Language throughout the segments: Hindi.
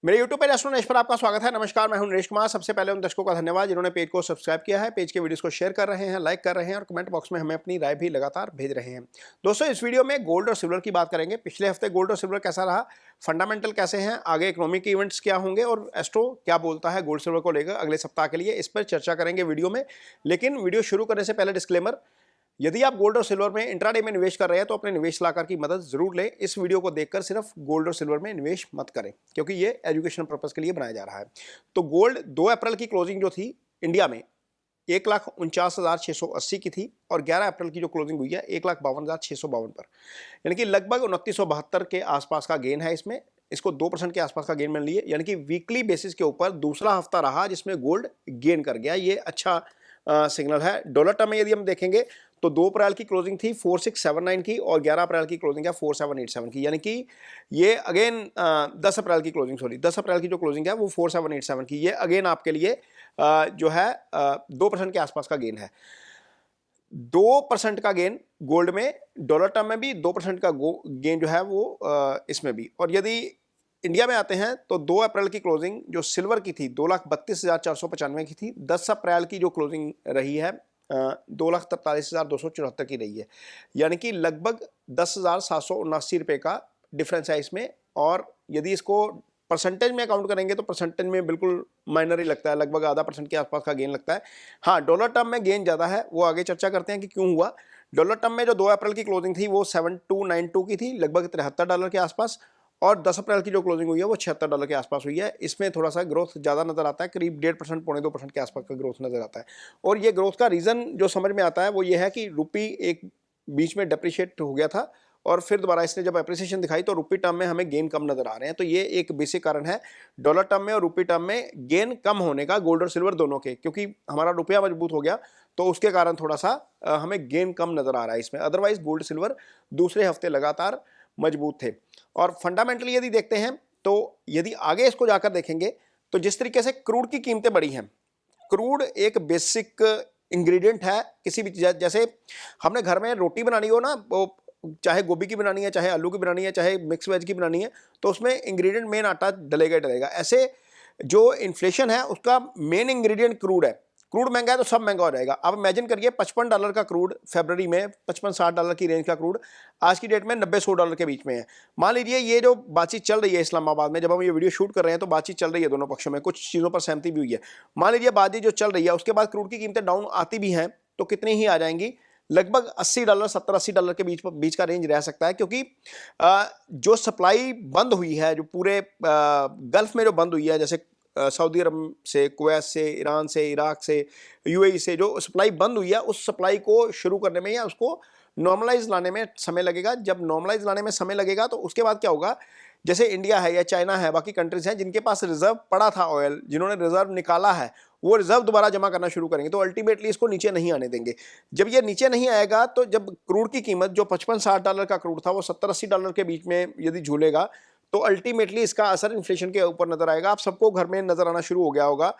मेरे YouTube पेज एस्ट्रो नरेश पर आपका स्वागत है। नमस्कार, मैं हूं नरेश कुमार। सबसे पहले उन दर्शकों का धन्यवाद जिन्होंने पेज को सब्सक्राइब किया है, पेज के वीडियोस को शेयर कर रहे हैं, लाइक कर रहे हैं और कमेंट बॉक्स में हमें अपनी राय भी लगातार भेज रहे हैं। दोस्तों, इस वीडियो में गोल्ड और सिल्वर की बात करेंगे। पिछले हफ्ते गोल्ड और सिल्वर कैसा रहा, फंडामेंटल कैसे हैं, आगे इकोनॉमिक इवेंट्स क्या होंगे और एस्ट्रो क्या बोलता है गोल्ड सिल्वर को लेकर अगले सप्ताह के लिए, इस पर चर्चा करेंगे वीडियो में। लेकिन वीडियो शुरू करने से पहले डिस्क्लेमर, यदि आप गोल्ड और सिल्वर में इंट्राडे में निवेश कर रहे हैं तो अपने निवेश सलाहकार की मदद जरूर लें। इस वीडियो को देखकर सिर्फ गोल्ड और सिल्वर में निवेश मत करें, क्योंकि ये एजुकेशन पर्पस के लिए बनाया जा रहा है। तो गोल्ड 2 अप्रैल की क्लोजिंग जो थी इंडिया में 1,49,680 की थी और 11 अप्रैल की जो क्लोजिंग हुई है 1,52,652 पर, यानी कि लगभग 2972 के आसपास का गेन है। इसमें इसको 2% के आसपास का गेन मिल लिए, यानी कि वीकली बेसिस के ऊपर दूसरा हफ्ता रहा जिसमें गोल्ड गेन कर गया। ये अच्छा सिग्नल है। डॉलर टर्म में यदि हम देखेंगे तो 2 अप्रैल की क्लोजिंग थी 4679 की और 11 अप्रैल की क्लोजिंग है 4787 की, यानी कि ये अगेन 10 अप्रैल की क्लोजिंग, सॉरी 10 अप्रैल की जो क्लोजिंग है वो 4787 की, ये अगेन आपके लिए जो है 2% के आसपास का गेन है। 2% का गेन गोल्ड में, डॉलर टर्म में भी 2% का गेन जो है वो इसमें भी। और यदि इंडिया में आते हैं तो 2 अप्रैल की क्लोजिंग जो सिल्वर की थी 2,32,495 की थी। 10 अप्रैल की जो क्लोजिंग रही है 2,43,274 की रही है, यानी कि लगभग 10,779 रुपये का डिफरेंस है इसमें। और यदि इसको परसेंटेज में काउंट करेंगे तो परसेंटेज में बिल्कुल माइनर ही लगता है, लगभग आधा % के आसपास का गेन लगता है। हाँ, डॉलर टर्म में गेन ज़्यादा है, वो आगे चर्चा करते हैं कि क्यों हुआ। डॉलर टर्म में जो 2 अप्रैल की क्लोजिंग थी वो 7292 की थी, लगभग $73 के आसपास, और 10 अप्रैल की जो क्लोजिंग हुई है वो $76 के आसपास हुई है। इसमें थोड़ा सा ग्रोथ ज़्यादा नजर आता है, करीब 1.5% पौने 2% के आसपास का ग्रोथ नजर आता है। और ये ग्रोथ का रीज़न जो समझ में आता है वो ये है कि रुपी एक बीच में डेप्रिशिएट हो गया था और फिर दोबारा इसने जब एप्रिसिएशन दिखाई तो रुपी टर्म में हमें गेन कम नजर आ रहे हैं। तो ये एक बेसिक कारण है डॉलर टर्म में और रुपी टर्म में गेन कम होने का, गोल्ड और सिल्वर दोनों के, क्योंकि हमारा रुपया मजबूत हो गया तो उसके कारण थोड़ा सा हमें गेन कम नजर आ रहा है इसमें। अदरवाइज गोल्ड सिल्वर दूसरे हफ्ते लगातार मजबूत थे। और फंडामेंटली यदि देखते हैं तो यदि आगे इसको जाकर देखेंगे तो जिस तरीके से क्रूड की कीमतें बढ़ी हैं, क्रूड एक बेसिक इंग्रेडिएंट है किसी भी चीज। जैसे हमने घर में रोटी बनानी हो ना, वो चाहे गोभी की बनानी है, चाहे आलू की बनानी है, चाहे मिक्स वेज की बनानी है, तो उसमें इंग्रेडिएंट मेन आटा डलेगा ही डलेगा। ऐसे जो इन्फ्लेशन है उसका मेन इंग्रेडिएंट क्रूड है। क्रूड महंगा है तो सब महंगा हो जाएगा। अब इमेजिन करिए $55 का क्रूड फरवरी में, $55-60 की रेंज का क्रूड आज की डेट में $90-100 के बीच में है। मान लीजिए ये जो बातचीत चल रही है इस्लामाबाद में, जब हम ये वीडियो शूट कर रहे हैं तो बातचीत चल रही है दोनों पक्षों में, कुछ चीज़ों पर सहमति भी हुई है। मान लीजिए बातचीत जो चल रही है उसके बाद क्रूड की कीमतें डाउन आती भी हैं तो कितनी ही आ जाएंगी, लगभग $80, $70-80 के बीच का रेंज रह सकता है। क्योंकि जो सप्लाई बंद हुई है, जो पूरे गल्फ में जो बंद हुई है, जैसे सऊदी अरब से, कुवैत से, ईरान से, इराक से, यूएई से जो सप्लाई बंद हुई है, उस सप्लाई को शुरू करने में या उसको नॉर्मलाइज लाने में समय लगेगा। जब नॉर्मलाइज लाने में समय लगेगा तो उसके बाद क्या होगा, जैसे इंडिया है या चाइना है, बाकी कंट्रीज हैं जिनके पास रिजर्व पड़ा था ऑयल, जिन्होंने रिजर्व निकाला है, वो रिजर्व दोबारा जमा करना शुरू करेंगे तो अल्टीमेटली इसको नीचे नहीं आने देंगे। जब ये नीचे नहीं आएगा तो जब क्रूड की कीमत जो $55-60 का क्रूड था वो $70-80 के बीच में यदि झूलेगा तो अल्टीमेटली इसका असर इन्फ्लेशन के ऊपर नजर आएगा। आप सबको घर में नजर आना शुरू हो गया होगा,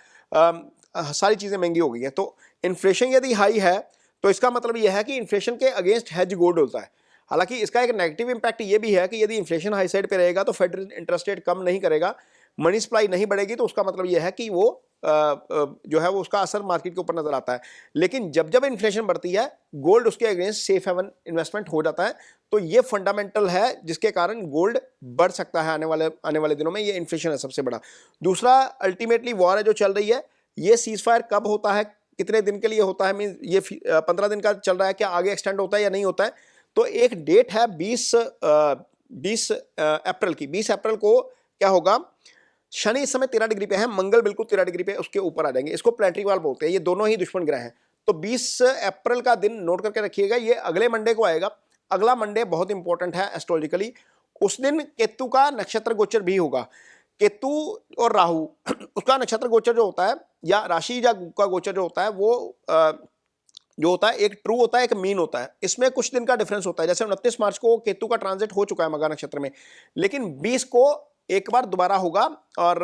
सारी चीजें महंगी हो गई है। तो इन्फ्लेशन यदि हाई है तो इसका मतलब यह है कि इन्फ्लेशन के अगेंस्ट हेज गोल्ड होता है। हालांकि इसका एक नेगेटिव इंपैक्ट ये भी है कि यदि इन्फ्लेशन हाई साइड पे रहेगा तो फेडरल इंटरेस्ट रेट कम नहीं करेगा, मनी सप्लाई नहीं बढ़ेगी, तो उसका मतलब यह है कि वो जो है वो उसका असर मार्केट के ऊपर नजर आता है। लेकिन जब जब इन्फ्लेशन बढ़ती है गोल्ड उसके अगेंस्ट सेफ हेवन इन्वेस्टमेंट हो जाता है। तो ये फंडामेंटल है जिसके कारण गोल्ड बढ़ सकता है आने वाले दिनों में। ये इन्फ्लेशन है सबसे बड़ा। दूसरा, अल्टीमेटली वॉर है जो चल रही है, ये सीज फायर कब होता है, कितने दिन के लिए होता है, मीन ये 15 दिन का चल रहा है, क्या आगे एक्सटेंड होता है या नहीं होता है। तो एक डेट है 20 अप्रैल की। 20 अप्रैल को क्या होगा, शनि इस समय 13 डिग्री पे है, मंगल बिल्कुल 13 डिग्री पे उसके ऊपर आ जाएंगे। इसको प्लेनेटरी वॉर बोलते हैं, ये दोनों ही दुश्मन ग्रह हैं। तो 20 अप्रैल का दिन नोट करके रखिएगा, ये अगले मंडे को आएगा। अगला मंडे बहुत इंपॉर्टेंट है एस्ट्रोलॉजिकली। उस दिन केतु का नक्षत्र गोचर भी होगा। केतु और राहु उसका नक्षत्र गोचर जो होता है या राशि का गोचर जो होता है वो जो होता है एक ट्रू होता है, एक मीन होता है। इसमें कुछ दिन का डिफरेंस होता है। जैसे 29 मार्च को केतु का ट्रांजिट हो चुका है मघा नक्षत्र में, लेकिन 20 को एक बार दोबारा होगा और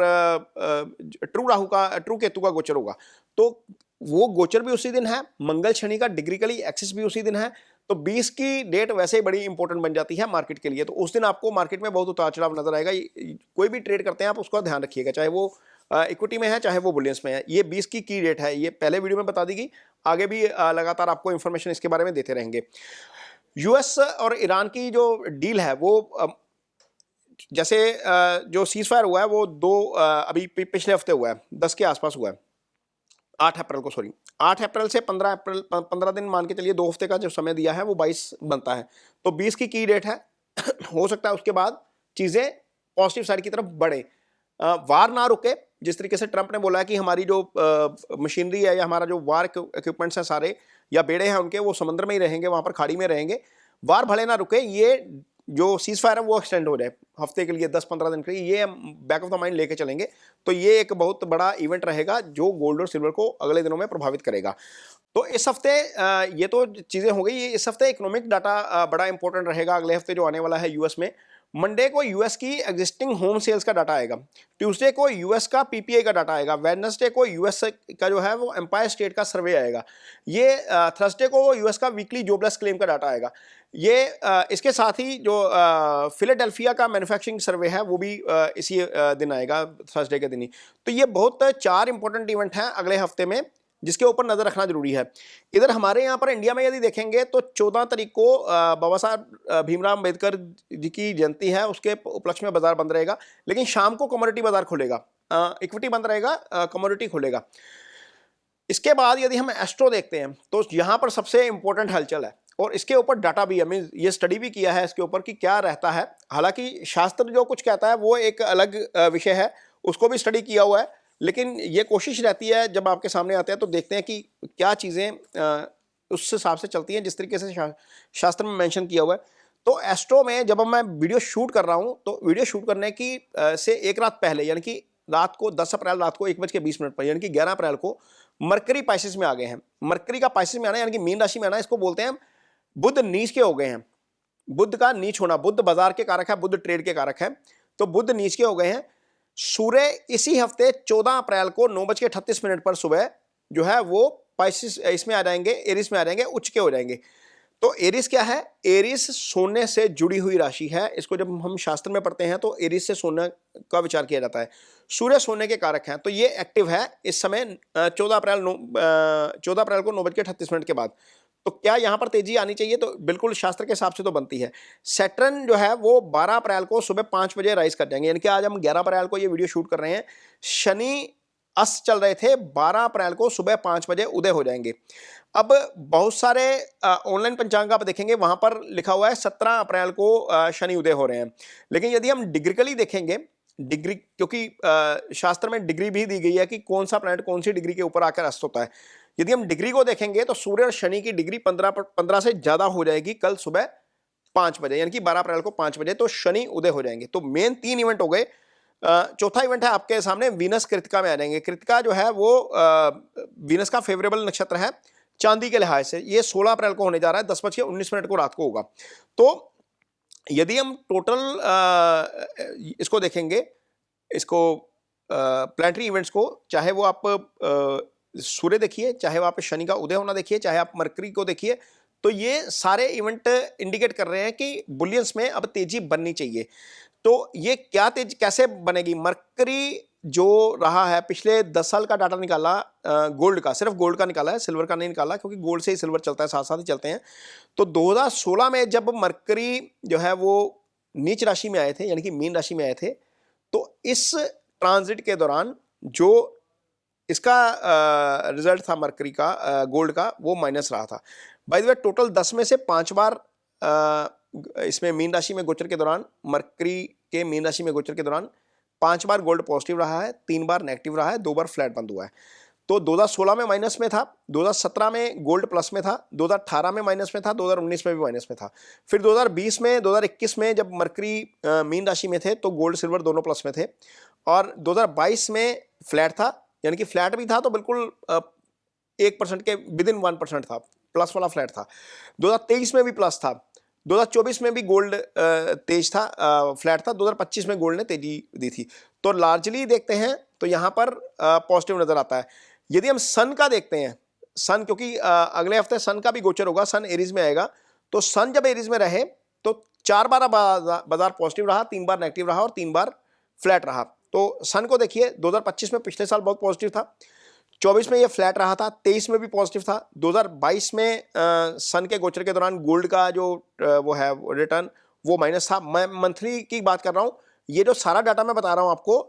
ट्रू केतु का गोचर होगा। तो वो गोचर भी उसी दिन है, मंगल शनि का डिग्रिकली एक्सिस भी उसी दिन है। तो 20 की डेट वैसे ही बड़ी इंपॉर्टेंट बन जाती है मार्केट के लिए। तो उस दिन आपको मार्केट में बहुत उतार चढ़ाव नजर आएगा। कोई भी ट्रेड करते हैं आप उसका ध्यान रखिएगा, चाहे वो इक्विटी में है चाहे वो बुलियंस में है। ये 20 की डेट है, ये पहले वीडियो में बता दी गई, आगे भी लगातार आपको इंफॉर्मेशन इसके बारे में देते रहेंगे। यूएस और ईरान की जो डील है वो जैसे जो सीज फायर हुआ है वो अभी पिछले हफ्ते हुआ है, 10 के आसपास हुआ है, 8 अप्रैल को, सॉरी 8 अप्रैल से 15 अप्रैल, 15 दिन मान के चलिए, 2 हफ्ते का जो समय दिया है वो 22 बनता है। तो 20 की डेट है। हो सकता है उसके बाद चीजें पॉजिटिव साइड की तरफ बढ़े, वार ना रुके। जिस तरीके से ट्रंप ने बोला है कि हमारी जो मशीनरी है या हमारा जो वार इक्विपमेंट्स है सारे या बेड़े हैं उनके, वो समुद्र में ही रहेंगे, वहां पर खाड़ी में रहेंगे, वार भले ना रुके, ये जो सीज फायर है वो एक्सटेंड हो जाए हफ्ते के लिए, 10-15 दिन के लिए, ये हम बैक ऑफ द माइंड लेके चलेंगे। तो ये एक बहुत बड़ा इवेंट रहेगा जो गोल्ड और सिल्वर को अगले दिनों में प्रभावित करेगा। तो इस हफ्ते ये तो चीजें हो गई। इस हफ्ते इकोनॉमिक डाटा बड़ा इंपॉर्टेंट रहेगा अगले हफ्ते जो आने वाला है यूएस में। मंडे को यूएस की एग्जिस्टिंग होम सेल्स का डाटा आएगा, ट्यूसडे को यूएस का पीपीआई का डाटा आएगा, वेडनेसडे को यूएस का जो है वो एम्पायर स्टेट का सर्वे आएगा, ये थर्सडे को यूएस का वीकली जॉबलेस क्लेम का डाटा आएगा। ये इसके साथ ही जो फिलाडेल्फिया का मैन्युफैक्चरिंग सर्वे है वो भी इसी दिन आएगा, थर्सडे के दिन ही। तो ये बहुत 4 इंपॉर्टेंट इवेंट हैं अगले हफ्ते में जिसके ऊपर नजर रखना जरूरी है। इधर हमारे यहाँ पर इंडिया में यदि देखेंगे तो 14 तारीख को बाबा साहब भीमराव अंबेडकर जी की जयंती है, उसके उपलक्ष्य में बाजार बंद रहेगा, लेकिन शाम को कमोडिटी बाजार खुलेगा, इक्विटी बंद रहेगा, कमोडिटी खुलेगा। इसके बाद यदि हम एस्ट्रो देखते हैं तो यहाँ पर सबसे इंपॉर्टेंट हलचल है और इसके ऊपर डाटा भी हमें ये स्टडी भी किया है इसके ऊपर कि क्या रहता है। हालांकि शास्त्र जो कुछ कहता है वो एक अलग विषय है, उसको भी स्टडी किया हुआ है, लेकिन ये कोशिश रहती है जब आपके सामने आते हैं तो देखते हैं कि क्या चीज़ें उस हिसाब से चलती हैं जिस तरीके से शास्त्र में मेंशन किया हुआ है। तो एस्ट्रो में जब मैं वीडियो शूट कर रहा हूं तो वीडियो शूट करने की से एक रात पहले, यानी कि रात को 10 अप्रैल रात को 1:20 पर, यानी कि 11 अप्रैल को मरकरी पाइसेस में आ गए हैं। मरकरी का पाइसेस में आना यानी कि मीन राशि में आना, इसको बोलते हैं बुध नीच के हो गए हैं। बुध का नीच होना, बुध बाजार के कारक है, बुध ट्रेड के कारक है, तो बुध नीच के हो गए हैं। सूर्य इसी हफ्ते 14 अप्रैल को 9:38 पर सुबह जो है वो पाइसेस इसमें आ जाएंगे, एरिस में आ जाएंगे, उच्च के हो जाएंगे। तो एरिस क्या है? एरिस सोने से जुड़ी हुई राशि है। इसको जब हम शास्त्र में पढ़ते हैं तो एरिस से सोने का विचार किया जाता है। सूर्य सोने के कारक हैं, तो ये एक्टिव है इस समय 14 अप्रैल को 9:38 के बाद। तो क्या यहां पर तेजी आनी चाहिए? तो बिल्कुल शास्त्र के हिसाब से तो बनती है। सैटर्न जो है वो 12 अप्रैल को सुबह 5 बजे राइज कर जाएंगे, यानी कि आज हम 11 अप्रैल को ये वीडियो शूट कर रहे हैं, शनि अस्त चल रहे थे, 12 अप्रैल को सुबह 5 बजे उदय हो जाएंगे। अब बहुत सारे ऑनलाइन पंचांग आप देखेंगे वहां पर लिखा हुआ है 17 अप्रैल को शनि उदय हो रहे हैं, लेकिन यदि हम डिग्रिकली देखेंगे, डिग्री क्योंकि शास्त्र में डिग्री भी दी गई है कि कौन सा प्लैनेट कौन सी डिग्री के ऊपर आकर अस्त होता है। यदि हम डिग्री को देखेंगे तो सूर्य और शनि की डिग्री 15 से ज्यादा हो जाएगी कल सुबह 5 बजे, यानी कि 12 अप्रैल को 5 बजे तो शनि उदय हो जाएंगे। तो मेन 3 इवेंट हो गए। चौथा इवेंट है आपके सामने, वीनस कृतिका में आ जाएंगे। कृतिका जो है वो वीनस का फेवरेबल नक्षत्र है चांदी के लिहाज से। ये 16 अप्रैल को होने जा रहा है, 10:19 को रात को होगा। तो यदि हम टोटल इसको देखेंगे, इसको प्लैनेटरी इवेंट्स को, चाहे वो आप सूर्य देखिए, चाहे वो आप शनि का उदय होना देखिए, चाहे आप मरकरी को देखिए, तो ये सारे इवेंट इंडिकेट कर रहे हैं कि बुलियंस में अब तेजी बननी चाहिए। तो ये क्या तेज कैसे बनेगी? मरकरी जो रहा है पिछले 10 साल का डाटा निकाला गोल्ड का, सिर्फ गोल्ड का निकाला है, सिल्वर का नहीं निकाला, क्योंकि गोल्ड से ही सिल्वर चलता है, साथ साथ ही चलते हैं। तो 2016 में जब मरकरी जो है वो नीच राशि में आए थे, यानी कि मीन राशि में आए थे, तो इस ट्रांजिट के दौरान जो इसका रिजल्ट था मरकरी का गोल्ड का, वो माइनस रहा था। बाय द वे टोटल 10 में से 5 बार इसमें मीन राशि में गोचर के दौरान, मरकरी के मीन राशि में गोचर के दौरान 5 बार गोल्ड पॉजिटिव रहा है, 3 बार नेगेटिव रहा है, 2 बार फ्लैट बंद हुआ है। तो 2016 में माइनस में था, 2017 में गोल्ड प्लस में था, 2018 में माइनस में था, 2019 में भी माइनस में था। फिर 2020 में, 2021 में जब मरकरी मीन राशि में थे तो गोल्ड सिल्वर दोनों प्लस में थे, और 2022 में फ्लैट था, यानी कि फ्लैट भी था तो बिल्कुल 1% के विद इन 1% था, प्लस वाला फ्लैट था। 2023 में भी प्लस था, 2024 में भी गोल्ड तेज था, फ्लैट था, 2025 में गोल्ड ने तेजी दी थी। तो लार्जली देखते हैं तो यहाँ पर पॉजिटिव नजर आता है। यदि हम सन का देखते हैं, सन क्योंकि अगले हफ्ते सन का भी गोचर होगा, सन एरीज में आएगा, तो सन जब एरीज में रहे तो 4 बार बाजार पॉजिटिव रहा, 3 बार नेगेटिव रहा और 3 बार फ्लैट रहा। तो सन को देखिए 2025 में पिछले साल बहुत पॉजिटिव था, 24 में ये फ्लैट रहा था, 23 में भी पॉजिटिव था, 2022 में सन के गोचर के दौरान गोल्ड का जो वो है रिटर्न वो माइनस था। मैं मंथली की बात कर रहा हूँ, ये जो सारा डाटा मैं बता रहा हूँ आपको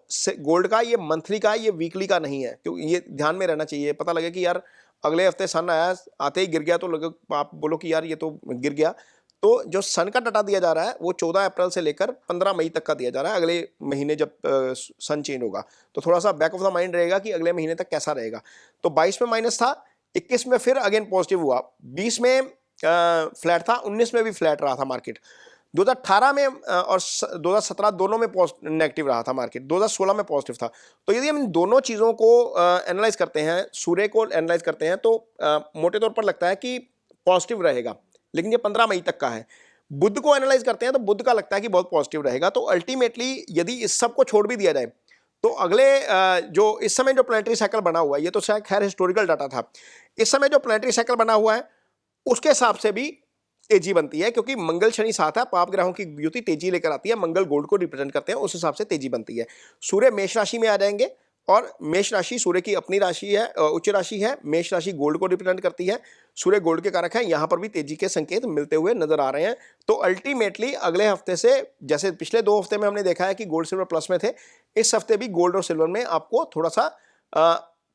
गोल्ड का, ये मंथली का, ये वीकली का नहीं है, क्योंकि ये ध्यान में रहना चाहिए। पता लगे कि यार अगले हफ्ते सन आया, आते ही गिर गया, तो लगे आप बोलो कि यार ये तो गिर गया। तो जो सन का डाटा दिया जा रहा है वो 14 अप्रैल से लेकर 15 मई तक का दिया जा रहा है, अगले महीने जब सन चेंज होगा। तो थोड़ा सा बैक ऑफ द माइंड रहेगा कि अगले महीने तक कैसा रहेगा। तो 22 में माइनस था, 21 में फिर अगेन पॉजिटिव हुआ, 20 में फ्लैट था, 19 में भी फ्लैट रहा था मार्केट, 2018 में और 2017 दोनों में नेगेटिव रहा था मार्केट, 2016 में पॉजिटिव था। तो यदि हम इन दोनों चीज़ों को एनालाइज करते हैं, सूर्य को एनालाइज करते हैं, तो मोटे तौर पर लगता है कि पॉजिटिव रहेगा, लेकिन ये 15 मई तक का है। बुध को एनालाइज करते हैं तो बुध का लगता है कि बहुत पॉजिटिव रहेगा। तो अल्टीमेटली यदि इस सब को छोड़ भी दिया जाए तो अगले जो इस समय जो प्लैनेटरी साइकिल बना हुआ है, ये तो शायद खैर हिस्टोरिकल डाटा था, इस समय जो प्लैनेटरी साइकिल बना हुआ है उसके हिसाब से भी तेजी बनती है, क्योंकि मंगल शनि साथ है, पाप ग्रहों की युति तेजी लेकर आती है, मंगल गोल्ड को रिप्रेजेंट करते हैं, उस हिसाब से तेजी बनती है। सूर्य मेष राशि में आ जाएंगे और मेष राशि सूर्य की अपनी राशि है, उच्च राशि है, मेष राशि गोल्ड को रिप्रेजेंट करती है, सूर्य गोल्ड के कारक है, यहां पर भी तेजी के संकेत मिलते हुए नजर आ रहे हैं। तो अल्टीमेटली अगले हफ्ते से, जैसे पिछले 2 हफ्ते में हमने देखा है कि गोल्ड सिल्वर प्लस में थे, इस हफ्ते भी गोल्ड और सिल्वर में आपको थोड़ा सा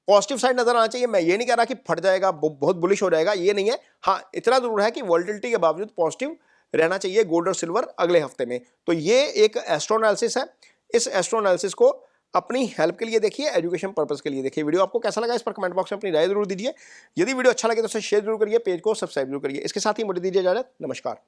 पॉजिटिव साइड नजर आना चाहिए। मैं ये नहीं कह रहा कि फट जाएगा, बहुत बुलिश हो जाएगा, ये नहीं है। हाँ, इतना जरूर है कि वॉलेटिलिटी के बावजूद पॉजिटिव रहना चाहिए गोल्ड और सिल्वर अगले हफ्ते में। तो ये एक एस्ट्रो एनालिसिस है, इस एस्ट्रो एनालिसिस को अपनी हेल्प के लिए देखिए, एजुकेशन पर्पस के लिए देखिए। वीडियो आपको कैसा लगा इस पर कमेंट बॉक्स में अपनी राय जरूर दीजिए। यदि वीडियो अच्छा लगे तो उसे शेयर जरूर करिए, पेज को सब्सक्राइब जरूर करिए। इसके साथ ही मुझे दीजिए इजाजत, नमस्कार।